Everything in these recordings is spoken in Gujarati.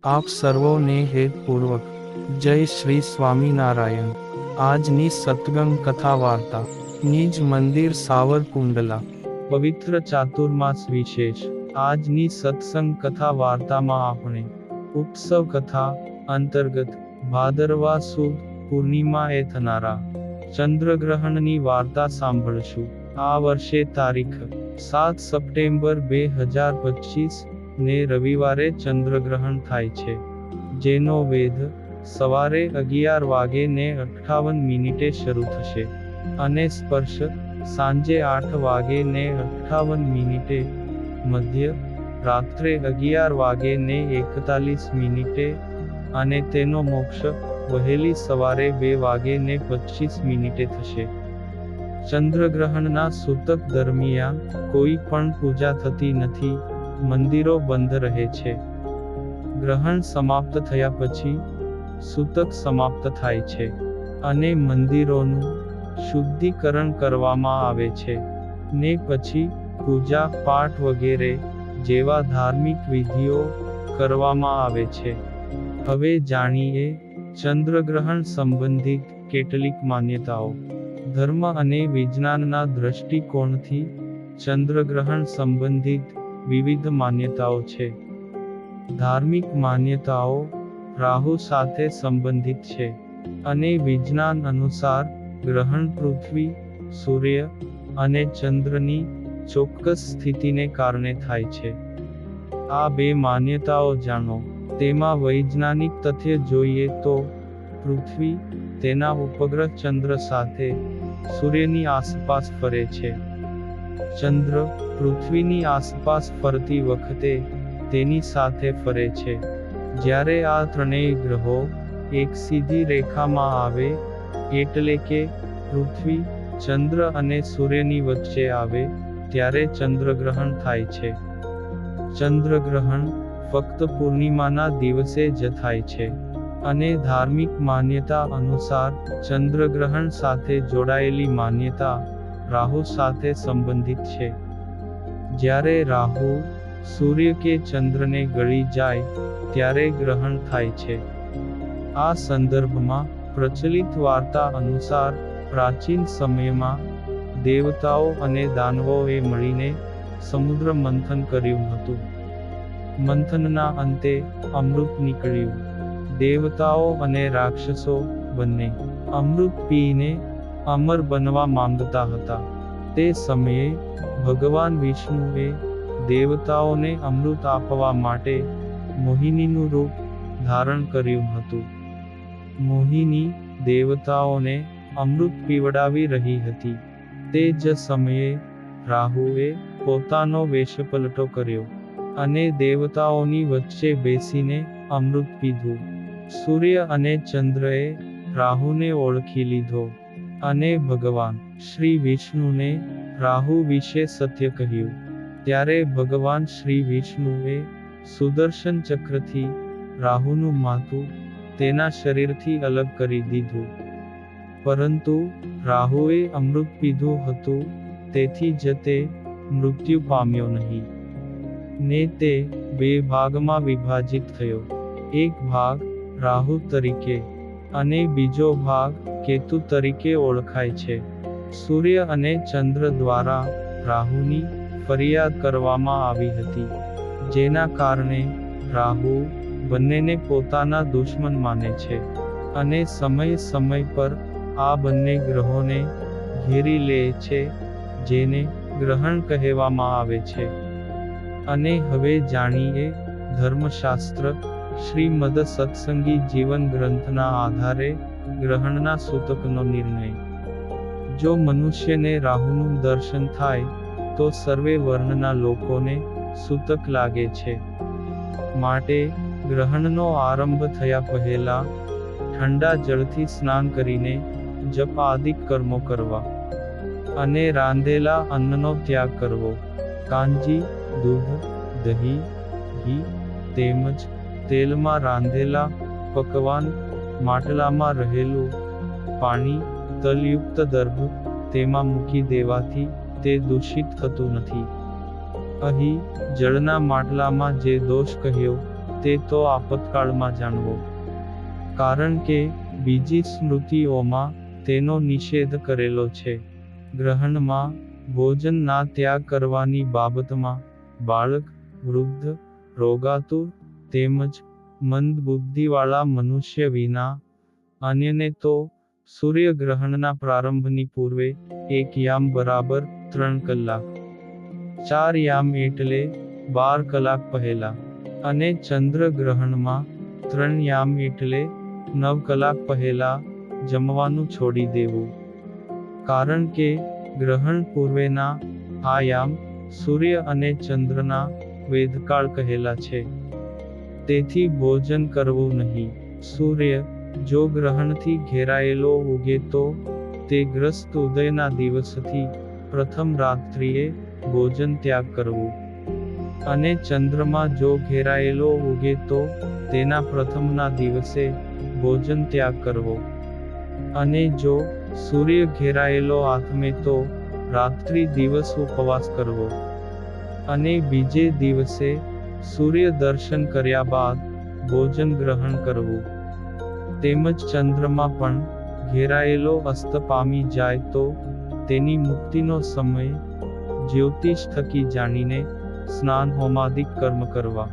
આપ સર્વોને હેતપૂર્વક જય શ્રી સ્વામિનારાયણ। આજની સત્સંગ કથા વાર્તા નિજ મંદિર સાવરકુંડલા પવિત્ર ચાતુર્માસ વિશેષ। આજની સત્સંગ કથા વાર્તામાં આપણે ઉત્સવ કથા અંતર્ગત ભાદરવા સુદ પૂર્ણિમાએ થનારા ચંદ્રગ્રહણની વાર્તા સાંભળશું। આ વર્ષે તારીખ 7 સપ્ટેમ્બર 2025 ને રવિવારે ચંદ્રગ્રહણ થાય છે, જેનો વેધ સવારે 11:58 શરૂ થશે અને સ્પર્શ સાંજે 8:58 મધ્ય રાત્રે 11:41 અને તેનો મોક્ષ વહેલી સવારે 2:25 થશે। ચંદ્રગ્રહણના સૂતક દરમિયાન કોઈ પણ પૂજા થતી નથી, મંદિરો બંધ રહે છે। ગ્રહણ સમાપ્ત થયા પછી સૂતક સમાપ્ત થાય છે અને મંદિરોનું શુદ્ધિકરણ કરવામાં આવે છે ને પછી પૂજા પાઠ વગેરે જેવા ધાર્મિક વિધિઓ કરવામાં આવે છે। હવે જાણીએ ચંદ્રગ્રહણ સંબંધિત કેટલીક માન્યતાઓ। ધર્મ અને વિજ્ઞાનના દૃષ્ટિકોણથી ચંદ્રગ્રહણ સંબંધિત વિવિધ માન્યતાઓ છે। ધાર્મિક માન્યતાઓ રાહુ સાથે સંબંધિત છે અને વિજ્ઞાન અનુસાર ગ્રહણ પૃથ્વી, સૂર્ય અને ચંદ્રની ચોક્કસ સ્થિતિને કારણે થાય છે। આ બે માન્યતાઓ જાણો। તેમાં વૈજ્ઞાનિક તથ્ય જોઈએ તો પૃથ્વી તેના ઉપગ્રહ ચંદ્ર સાથે સૂર્યની આસપાસ ફરે છે। ચંદ્ર પૃથ્વીની આસપાસ ફરતી વખતે તેની સાથે ફરે છે। જ્યારે આ ત્રણેય ગ્રહો એક સીધી રેખામાં આવે, એટલે કે પૃથ્વી, ચંદ્ર અને સૂર્યની વચ્ચે આવે, ત્યારે ચંદ્રગ્રહણ થાય છે। ચંદ્રગ્રહણ ફક્ત પૂર્ણિમાના દિવસે જ થાય છે અને ધાર્મિક માન્યતા અનુસાર ચંદ્રગ્રહણ સાથે જોડાયેલી માન્યતા રાહુ સાથે સંબંધિત છે। જ્યારે રાહુ સૂર્ય કે ચંદ્રને ગળી જાય ત્યારે ગ્રહણ થાય છે। આ સંદર્ભમાં પ્રચલિત વાર્તા અનુસાર પ્રાચીન સમયમાં દેવતાઓ અને દાનવોએ મળીને સમુદ્ર મંથન કર્યું હતું। મંથનના અંતે અમૃત નીકળ્યું। દેવતાઓ અને રાક્ષસો બંને અમૃત પીને અમર બનવા માંગતા હતા। તે સમયે ભગવાન વિષ્ણુએ દેવતાઓને અમૃત આપવા માટે મોહિનીનું રૂપ ધારણ કર્યું હતું। મોહિની દેવતાઓને અમૃત પીવડાવી રહી હતી। તે જ સમયે રાહુએ પોતાનો વેશપલટો કર્યો અને દેવતાઓની વચ્ચે બેસીને અમૃત પીધું। સૂર્ય અને ચંદ્રએ રાહુને ઓળખી લીધો અને ભગવાન શ્રી વિષ્ણુને રાહુ વિશે સત્ય કહ્યું। ત્યારે ભગવાન શ્રી વિષ્ણુએ સુદર્શન ચક્રથી રાહુનું માથું તેના શરીરથી અલગ કરી દીધું। પરંતુ રાહુએ અમૃત પીધું હતું, તેથી જ તે મૃત્યુ પામ્યો નહીં ને તે બે ભાગમાં વિભાજિત થયો। એક ભાગ રાહુ તરીકે અને બીજો ભાગ કેતુ તરીકે ઓળખાય છે। સૂર્ય અને ચંદ્ર દ્વારા રાહુની ફરિયાદ કરવામાં આવી હતી, જેના કારણે રાહુ બંનેને પોતાના દુશ્મન માને છે અને સમય સમય પર આ બંને ગ્રહોને ઘેરી લે છે, જેને ગ્રહણ કહેવામાં આવે છે। અને હવે જાણીએ ધર્મશાસ્ત્ર શ્રીમદ સત્સંગી જીવન ગ્રંથના આધારે ગ્રહણના સૂતકનો નિર્ણય। જો મનુષ્યને રાહુનું દર્શન થાય તો સર્વે વર્ણના લોકોને સૂતક લાગે છે। માટે ગ્રહણનો આરંભ થયા પહેલા ઠંડા જળથી સ્નાન કરીને જપ આદિક કર્મો કરવા અને રાંધેલા અન્નનો ત્યાગ કરવો। કાંજી, દૂધ, દહીં, ઘી તેમજ તેલમાં રાંધેલા પકવાન, માટલામાં રહેલું પાણી, તલયુક્ત દર્ભ તેમાં મૂકી દેવાથી તે દૂષિત થતું નથી। અહીં જળના માટલામાં જે દોષ કહ્યો તે તો આપતકાળમાં જાણવો. કારણ કે બીજી સ્મૃતિઓમાં તેનો નિષેધ કરેલો છે. ગ્રહણમાં ભોજન ના ત્યાગ કરવાની બાબતમાં બાળક, વૃદ્ધ, રોગાતુર તેમજ મંદ બુદ્ધિવાળા મનુષ્ય વિના અન્યને તો સૂર્યગ્રહણના પ્રારંભની પૂર્વે 1 યામ બરાબર 3 કલાક, 4 યામ એટલે 12 કલાક પહેલા, અને ચંદ્રગ્રહણમાં 3 યામ એટલે 9 કલાક પહેલા જમવાનું છોડી દેવું. કારણ કે ગ્રહણ પૂર્વેના આ યામ સૂર્ય અને ચંદ્રના વેદકાળ કહેલા છે. તેથી ભોજન કરવું નહીં. સૂર્ય જો ગ્રહણથી ઘેરાયેલો ઉગે તો તે ગ્રસ્ત ઉદયના દિવસથી પ્રથમ રાત્રિએ ભોજન ત્યાગ કરવું. અને ચંદ્રમા જો ઘેરાયેલો ઉગે તો તેના પ્રથમના દિવસે ભોજન ત્યાગ કરવો. અને જો સૂર્ય ઘેરાયેલો આથમે તો રાત્રિ દિવસ ઉપવાસ કરવો. અને બીજે દિવસે સૂર્ય દર્શન કર્યા બાદ ભોજન ગ્રહણ કરવું. તેમજ ચંદ્રમા પણ ઘેરાયેલો અસ્ત પામી જાય તો તેની મુક્તિનો સમય જ્યોતિષ થકી જાણીને સ્નાન હોમાદિક કર્મ કરવા.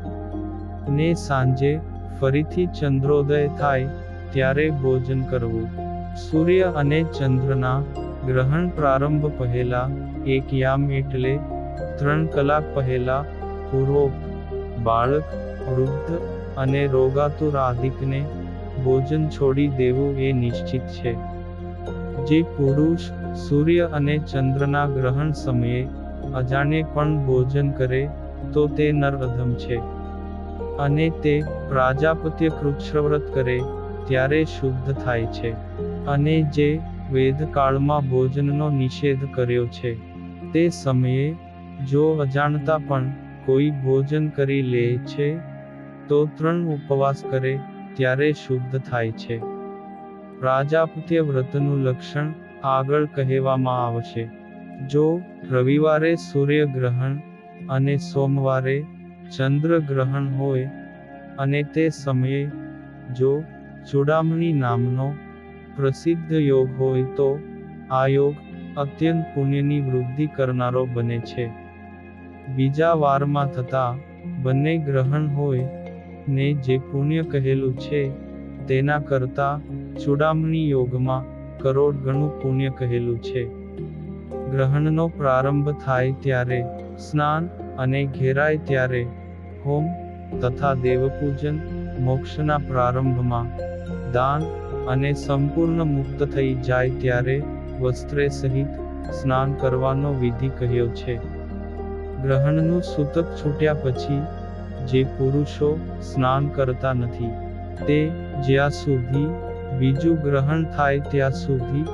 ને સાંજે ફરીથી ચંદ્રોદય થાય ત્યારે ભોજન કરવું. સૂર્ય અને ચંદ્રના ગ્રહણ પ્રારંભ પહેલા 1 યામ એટલે 3 કલાક પહેલા પૂર્વોક્ત બાળક, વૃદ્ધ અને રોગાતુર આદિકને ભોજન છોડી દેવું એ નિશ્ચિત છે. જે પુરુષ સૂર્ય અને ચંદ્રના ગ્રહણ સમયે અજાણે પણ ભોજન કરે તો તે નર અધમ છે. અને તે પ્રાજાપત્ય કૃચ્છવ્રત કરે ત્યારે શુદ્ધ થાય છે. અને જે વેદકાળમાં ભોજનનો નિષેધ કર્યો છે તે સમયે જો અજાણતા પણ કોઈ ભોજન કરી લે છે તો 3 ઉપવાસ કરે ત્યારે શુદ્ધ થાય છે. પ્રાજાપત્ય વ્રતનું લક્ષણ આગળ કહેવામાં આવશે. જો રવિવારે સૂર્યગ્રહણ અને સોમવારે ચંદ્રગ્રહણ હોય અને તે સમયે જો ચૂડામણી નામનો પ્રસિદ્ધ યોગ હોય તો આ યોગ અત્યંત પુણ્યની વૃદ્ધિ કરનારો બને છે. બીજા વારમાં થતા બંને ગ્રહણ હોય ને જે પુણ્ય કહેલું છે તેના કરતા ચૂડામણી યોગમાં કરોડ ગણું પુણ્ય કહેલું છે. ગ્રહણનો પ્રારંભ થાય ત્યારે સ્નાન અને ઘેરાય ત્યારે હોમ તથા દેવપૂજન, મોક્ષના પ્રારંભમાં દાન અને સંપૂર્ણ મુક્ત થઈ જાય ત્યારે વસ્ત્રે સહિત સ્નાન કરવાનો વિધિ કહ્યો છે. ગ્રહણનું સૂતક છૂટ્યા પછી જે પુરુષો સ્નાન કરતા નથી તે જ્યાં સુધી બીજું ગ્રહણ થાય ત્યાં સુધી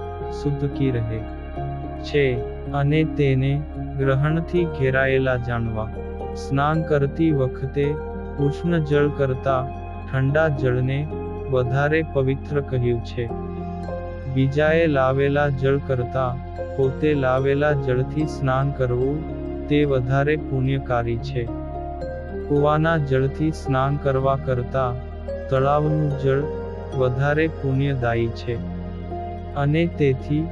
સૂતકી રહે છે. અને તેને ગ્રહણથી ઘેરાયેલા જાણવા. સ્નાન કરતી વખતે ઉષ્ણ જળ કરતા ઠંડા જળને વધારે પવિત્ર કહ્યું છે. બીજાએ લાવેલા જળ કરતા પોતે લાવેલા જળથી સ્નાન કરવું તે વધારે પુણ્યકારી છે. કૂવાના જળથી સ્નાન કરવા કરતા તળાવનું જળ વધારે પુણ્યદાયી છે. અને તેથી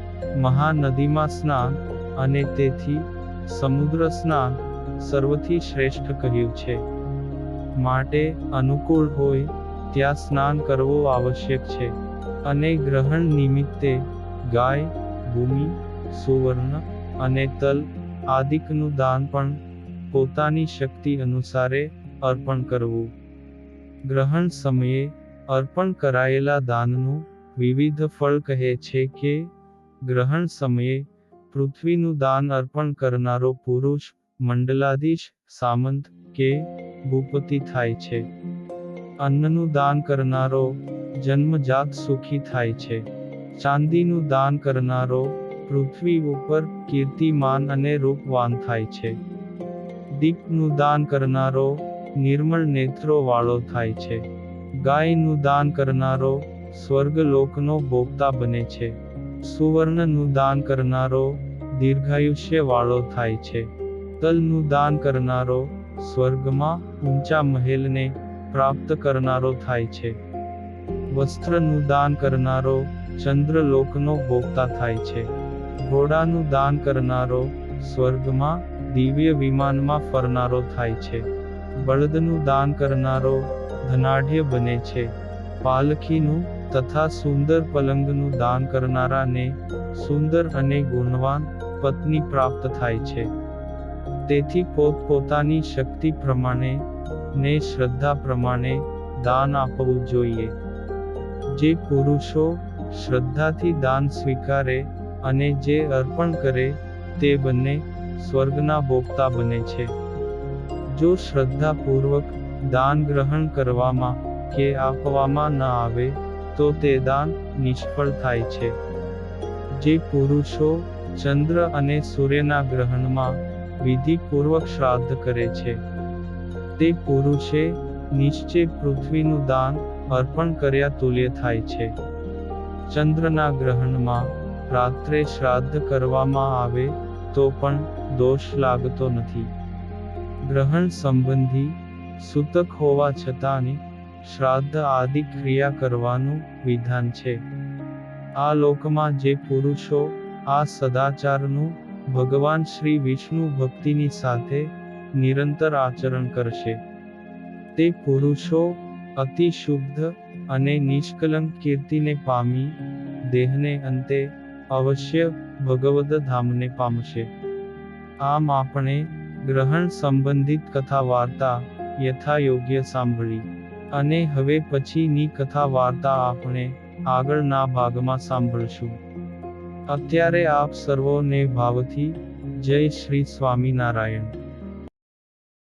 મહાનદીમાં સ્નાન અને તેથી સમુદ્ર સ્નાન સર્વથી શ્રેષ્ઠ કહ્યું છે. માટે અનુકૂળ હોય ત્યાં સ્નાન કરવું આવશ્યક છે. અને ગ્રહણ નિમિત્તે ગાય, ભૂમિ, સુવર્ણ અને તલ આદિકનું દાન પણ પોતાની શક્તિ અનુસારે અર્પણ કરવું. ગ્રહણ સમયે અર્પણ કરાયેલા દાનનું વિવિધ ફળ કહે છે કે ગ્રહણ સમયે પૃથ્વીનું દાન અર્પણ કરનારો પુરુષ મંડલાધીશ, સામંત કે ભૂપતિ થાય છે. અન્નનું દાન કરનારો જન્મજાત સુખી થાય છે. ચાંદીનું દાન કરનારો પૃથ્વી ઉપર કીર્તિમાન અને રૂપવાન થાય છે. દીપનું દાન કરનારો નિર્મળ નેત્રો વાળો થાય છે. ગાયનું દાન કરનારો સ્વર્ગલોકનો ભોગતા બને છે. સુવર્ણનું દાન કરનારો દીર્ઘાયુષ્ય વાળો થાય છે. તલનું દાન કરનારો સ્વર્ગમાં ઊંચા મહેલને પ્રાપ્ત કરનારો થાય છે. વસ્ત્રનું દાન કરનારો ચંદ્રલોકનો ભોગતા થાય છે. ઘોડાનું દાન કરનારો સ્વર્ગમાં દિવ્ય વિમાનમાં ફરનારો થાય છે. બળદનું દાન કરનારો ધનાઢ્ય બને છે. પાલખીનું તથા સુંદર પલંગનું દાન કરનારાને સુંદર અને ગુણવાન પત્ની પ્રાપ્ત થાય છે. તેથી પોતપોતાની શક્તિ પ્રમાણે ને શ્રદ્ધા પ્રમાણે દાન આપવું જોઈએ. જે પુરુષો શ્રદ્ધાથી દાન સ્વીકારે અને જે અર્પણ કરે તે બંને સ્વર્ગના ભોગતા બને છે. જો શ્રદ્ધાપૂર્વક દાન ગ્રહણ કરવામાં કે આપવામાં ન આવે તો તે દાન નિષ્ફળ થાય છે. જે પુરુષો ચંદ્ર અને સૂર્યના ગ્રહણમાં વિધિપૂર્વક શ્રાદ્ધ કરે છે તે પુરુષે નિશ્ચય પૃથ્વીનું દાન અર્પણ કર્યા તુલ્ય થાય છે. ચંદ્રના ગ્રહણમાં રાત્રે શ્રાદ્ધ કરવામાં આવે તો પણ દોષ લાગતો નથી. ગ્રહણ સંબંધી સૂતક હોવા છતાં શ્રાદ્ધ આદિ ક્રિયા કરવાનું વિધાન છે. આ લોકમાં જે પુરુષો આ સદાચારનું ભગવાન શ્રી વિષ્ણુ ભક્તિની સાથે નિરંતર આચરણ કરશે તે પુરુષો અતિ શુદ્ધ અને નિષ્કલંક કીર્તિને પામી દેહને અંતે અવશ્ય ભગવદ ધામને પામશે. આમ આપણે ગ્રહણ સંબંધિત કથા વાર્તા યથાયોગ્ય સાંભળી અને હવે પછીની કથા વાર્તા આપણે આગળના ભાગમાં સાંભળશું. અત્યારે આપ સર્વોને ભાવથી જય શ્રી સ્વામિનારાયણ.